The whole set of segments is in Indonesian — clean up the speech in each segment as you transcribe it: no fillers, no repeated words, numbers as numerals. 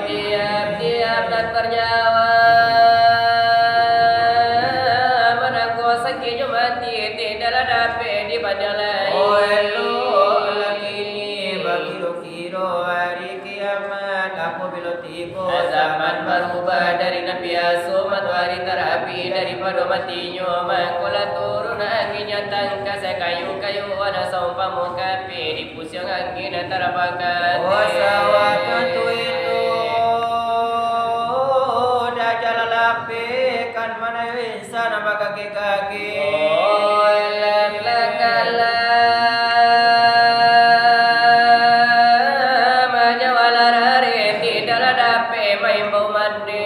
Tiap-tiap dan bernyawa menangguh sakit mati tidak ada di badan lain. Oh elu lakini bagi kiro hari kiamat aku bila tiba. Zaman berubah dari Nabi Yusuf matahari terapi daripada matinya mangkula turun angin yang tangkas kayu-kayu ada sampah mukapi di pusing angin antara bakat. Oh sawatan tu itu dah jalan lapi kan mana insan nama kaki-kaki. Oh lakala majawala rari tidak ada pe main bau mandi.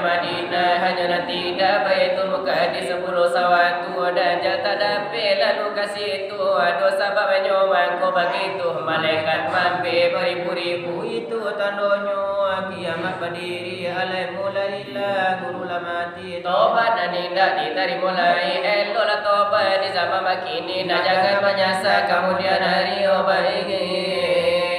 Madinah hanya tidak Baitul Muqaddas 10 sawatu dan jatah dape lalu kasih itu dosa babanya mangko begitu malaikat mampe beribu-ribu itu tandanya kiamat berdiri alai mulailah guru lamati tobat dan tidak diterima mulai elola tobat di zaman makini dan jangan menyasar kemudian hari baik.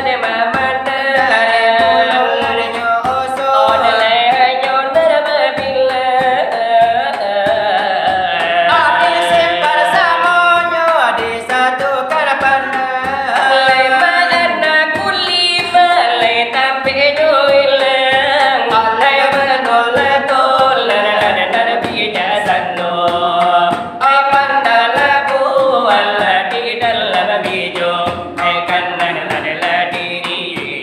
de mamanda Lare nyo oso Odele hanyo narama bila Adi sempar samonyo Adi satu karapanda Lema anak kulima le tapi joilang Alai manola tola dan bida sanno Ai pandala bu alla di dalam bijo ai kanna adalah diri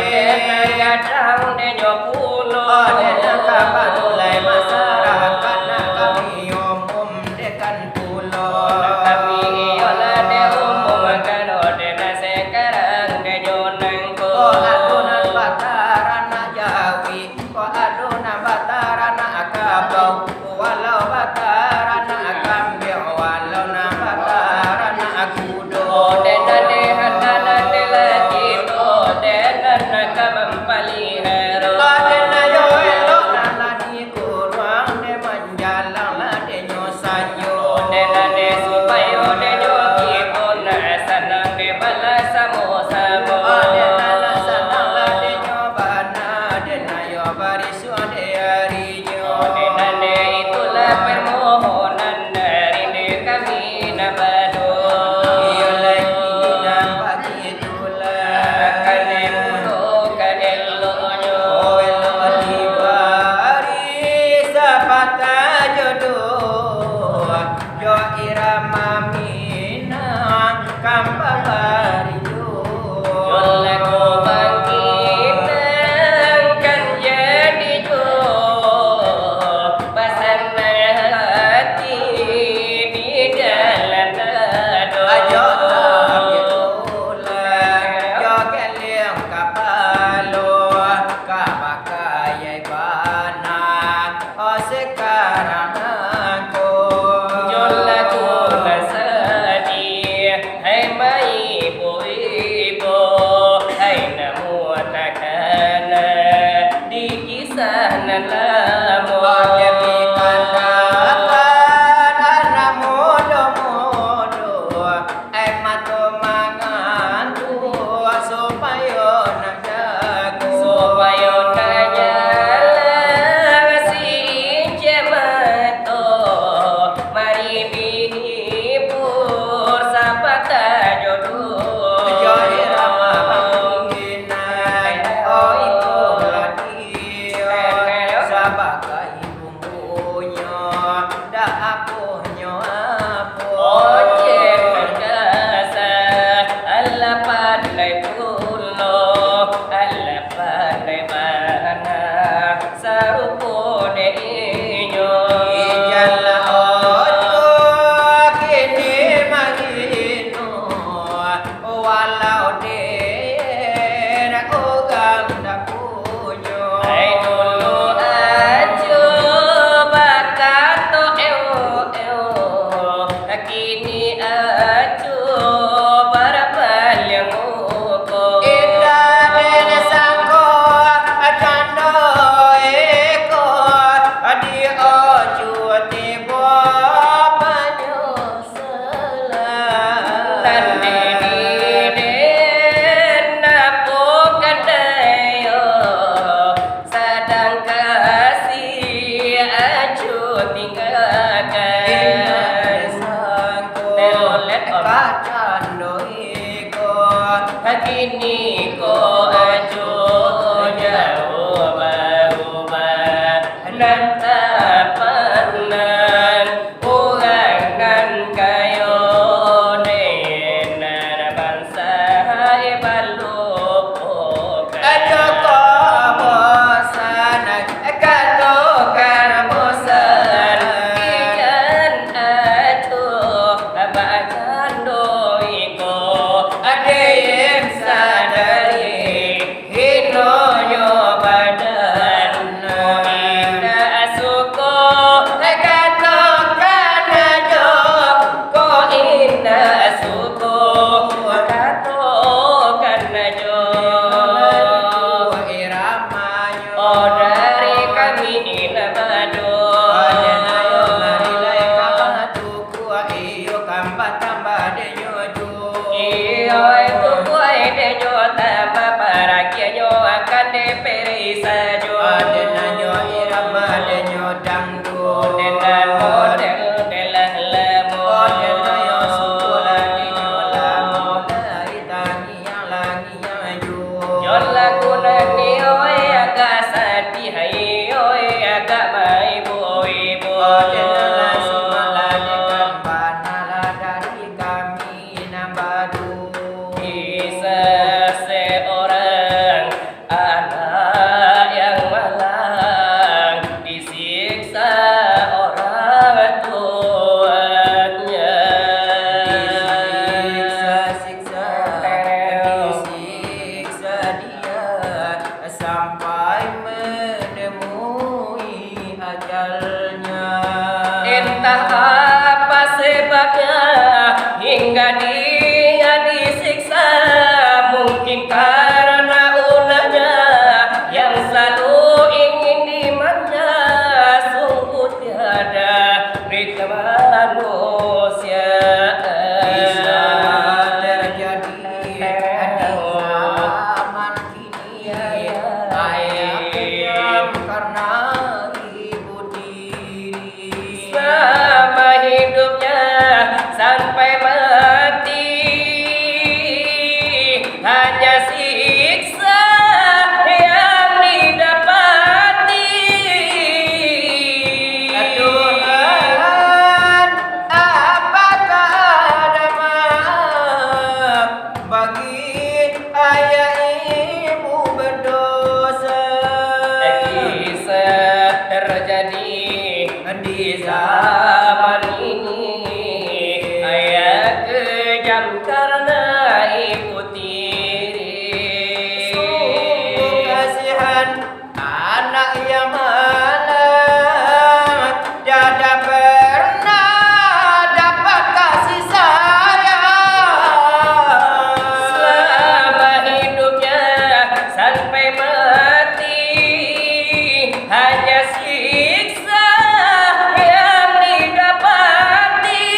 Kadang denyo pulo Dena kapadulai masyarakat nak kami umum dekan pulau. kami yola de umum kado de sekarang denyo nangko Adunan bataran nak Jawi, adunan bataran nak Kabau, walau bataran nak Kambil, walau nak bataran nak Kudo. dena de hadana de lagi to dena kamempali hero Dena yo elok nana di kurang de menjalang lah de nyosayo. dena de supayo denyo kita na sanang de balas samo samo Dena lah sanang lah de nyobana, dena yo barisu de harijo. Dena itulah permohonan dari kami nabado Iyo lagi nampak itulah. kane mudo kanelo nyo Oh elo dibari sapata jodoh, jo irama minang kampabari Yola ko bangkitan kan jadi jo pasan hati di dalam dado Ajo itulah, jo keliang kapalo, kapakayai banan, oh sekarang aku. Yola ko nasadi hai mai ibu hai namu takana di kisah nalamu Pakai pikatan anak modo-modo, matu mangan tua supaya nak jago. supaya nanya si jemato mari bihipur sapata jodoh Jo irama panggilan, oh itulah dia. sampai menemui ajalnya. Entah apa sebabnya hingga dia disiksa, mungkin karena ulahnya yang selalu ingin dimanja. Sungguh tiada berita manusia Bisa terjadi di zaman kini. Ayah kejam karena ibu tiri. selama hidupnya sampai mati, hanya siksa yang didapati. Tuhan, apakah ada maaf bagi ayah ibu berdosa? Kisah terjadi di zaman ini, ayah kejam karena ibu tiri. Sungguh kasihan anak yang malang, tiada pernah dapat kasih sayang. Selama hidupnya sampai mati, hanya siksa yang didapati.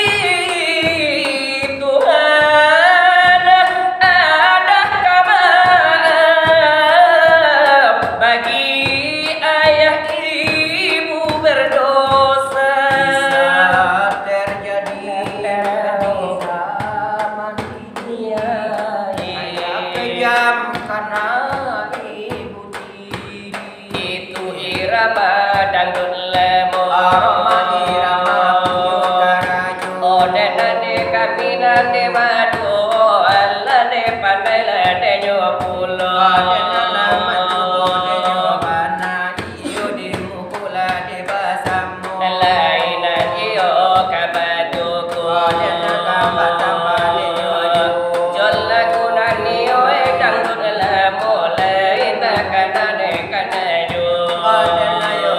Tuhan, adakah maaf bagi ayah ibu berdosa? Bisa terjadi di zaman ini. Ayah kejam karena ibu tiri. Itu irama dangdut lemo, Aroma irama Bukarajo. odenane kaminane madu, alane pandai lade nyopulo. Adenana majubo de nyobana, iyo di mukula de basamu. Laina iyo kabaduku, Adena kamba-kamba de nyojo. jolla gunani oe dangdut lemo, laina kanane kanajo. Adena yo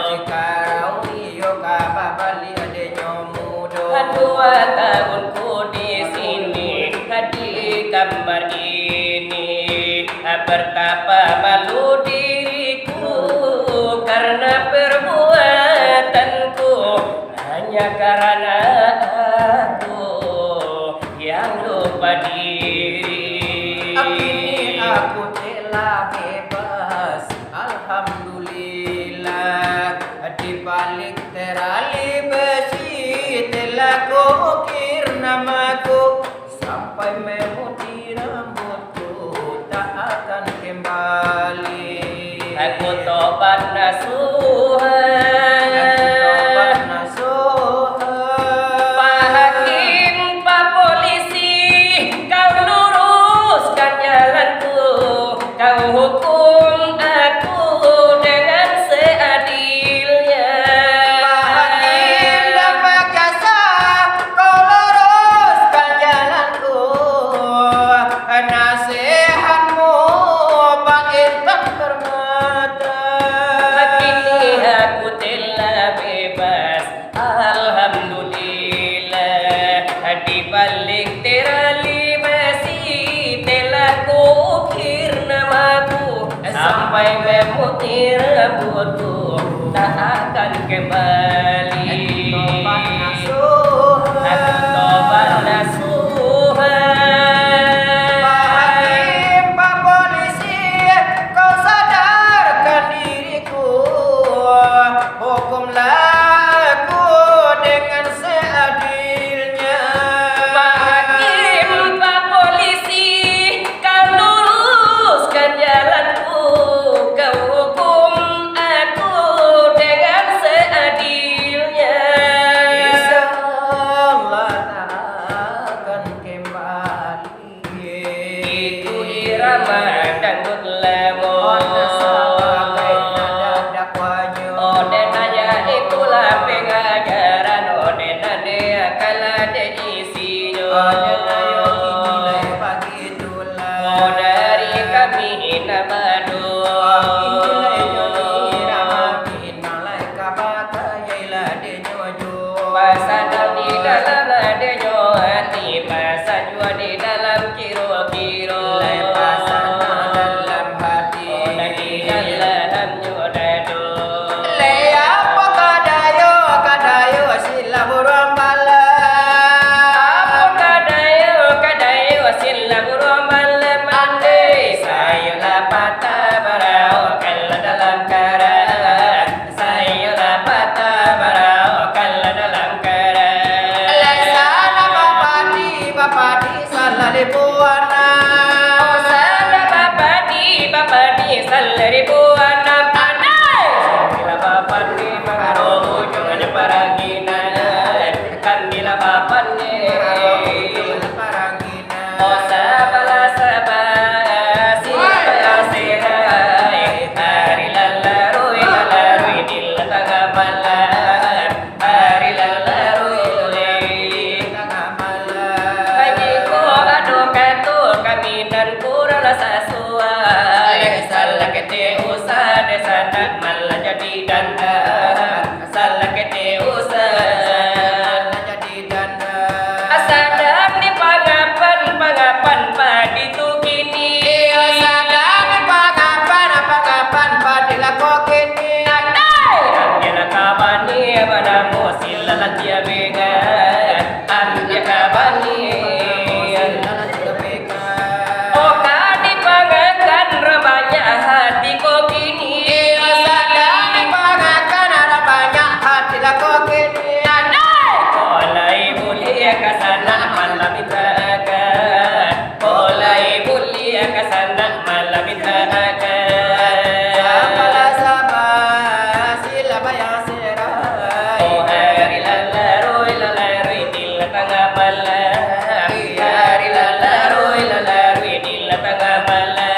cikarau iyo kababali ade nyomudo. 2 tahunku di sini, di kamar ini, bertapa malu diriku karena perbuatanku, hanya karena aku yang lupa diri. Kini aku telah bebas, alhamdulillah. Di balik terali besi telah kukir namaku, sampai memutih rambutku tak akan kembali. Aku tobat nasuhan. Tobat nasuhan. Pak Hakim, Pak Polisi, kau luruskan jalanku, kau hukum aku dengan seadilnya. Pak Hakim dan Pak Jaksa, kau luruskan jalanku. Nasihatmu baik dan bermata. Kini aku telah bebas, alhamdulillah. Di balik terali masih telah kukir namaku, sampai memutih rambutku tak akan kembali. Tobat nasuhan. Aku tobat nasuhan. Pak Hakim, Pak Polisi, kau sadarkan diriku. Hukumlah aku dengan seadilnya. Pak Hakim, Pak Polisi, kau luruskan jalanku, kau hukum aku dengan seadilnya. kalam nyodado le apa kadayo sila buruan bala kadayo sila buruan bala mande saya lapata barao kala dalam kara saya lapata barao kala dalam kara le sana bapati salah libuana sana bapati salah ribuan pandai bila bapati mengaro ujung parangina kan bila bapati oh sabala siapa serai hari lalarui di tengah malam hari lalarui Kajiku aduh katu kami dan kurang sesuai salah kete usah desana malah jadi danda salah kete usah jadi danda asadam di pangapan padi tu kini sadang pangapan padila kokini Ambil kabani pada musil latia bega ambil kabani oh kadi pangakan remanya hati kau kini sadang pangakan ada banyak hati la kokini Olai mulia kasana malam itakan Olai mulia kasana malam itakan sila bayang serai Oh hari lalarui di tengah malam Hari lalarui di tengah malam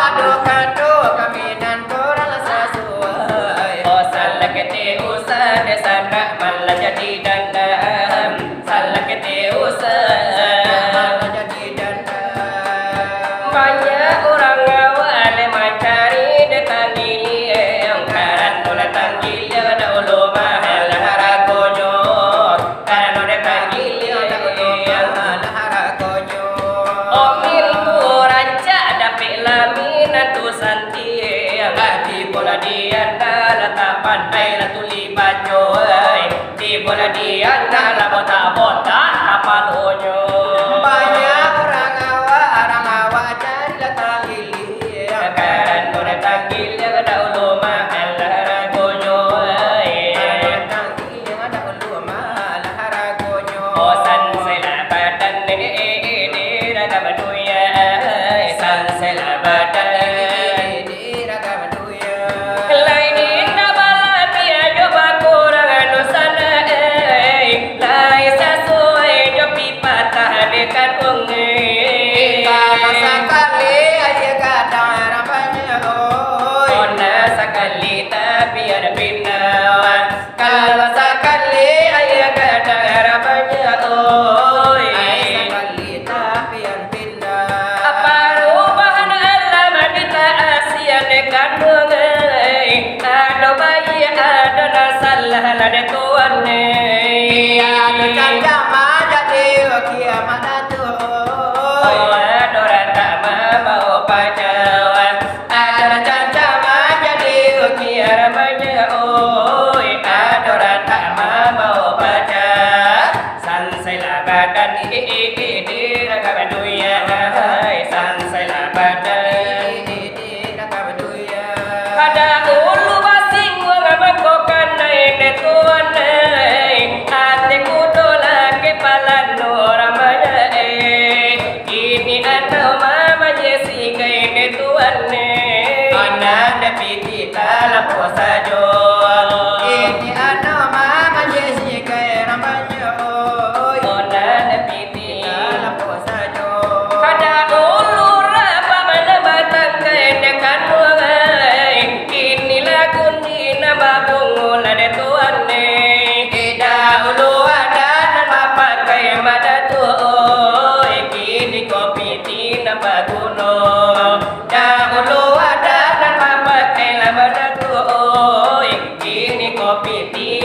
aduh kaminan korang sesuai Oh salah kete usah desana malah jadi dandam Salah kete usah jadi danda Banyak orang awal mencari datang gili yang karan tu datang gili ada ulu mahal haragonyo karan tu datang gili yang omil tu rancak dapik laminan tu santi yang di bola dia dah tak pandai lah tuli baco di bola dia dah botak-botak apa donyo banyak orang awak cari datang gili Karan tu datang gili ada ulu mahal haragonyo datang gili ada ulu mahal haragonyo Bosan sela badan ni raga maduya san sela badan di ragam duya lain inna bala pia coba kurang anu sana lain sesuai jo pipa tah dekat unge sekali aja kadang harapannya oi ona sekali tapi ada binawan kalau sekali aja kadang harapannya oi sekali tapi yang pindah apa rubahan alam kita asian dekat unge ada bayi ada nasalah ada tuan ada jama jadi kiamat datu oi Adora tak mau pacawan Adora jama jadi ukiara banyak oi Adora tak mau pacar Sansai lah badan di raga baduya Sansai lah badan Ada ulu basing wang abangkokan naik tuan hati kudola kepalan noramanya ini ada mama Jessica ini tuan anak piti dalam puasa jo ini ada mama Jessica namanya oi anak piti dalam puasa jo ada ulu rapa mana batang kedekan wangai ini lagu ni nama bunga ada tuan dahulu ada nama pakai mada tu kini kopi tina baguno dahulu ada nama pakai mada tu kini kopi tina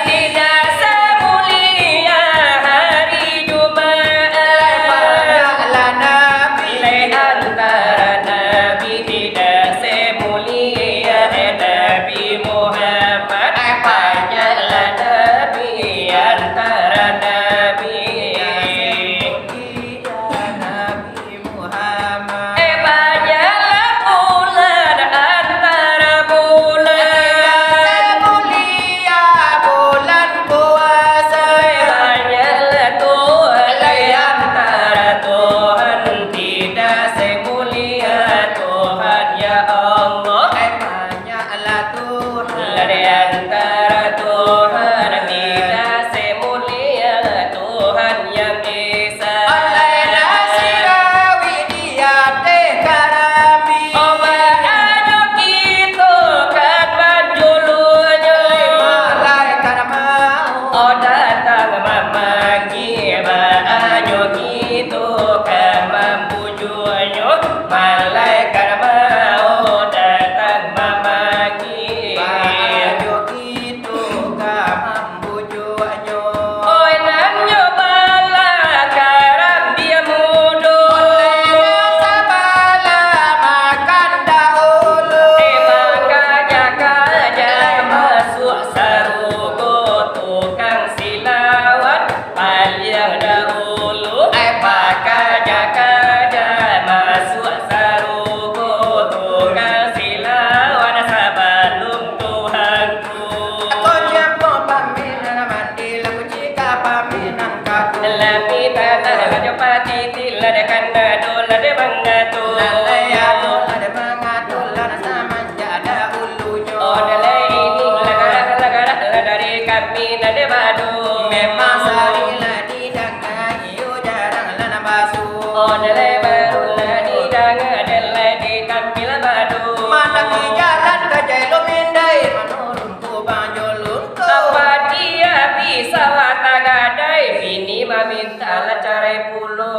Tidak nade badu memang sari ladi danga iyo jarang lana basu onele baru ladi danga dele di tampil badu mana ki jalan kajai lo mendai manurun ku banjolun ku apa dia bisa watagadai bini meminta la carai pulo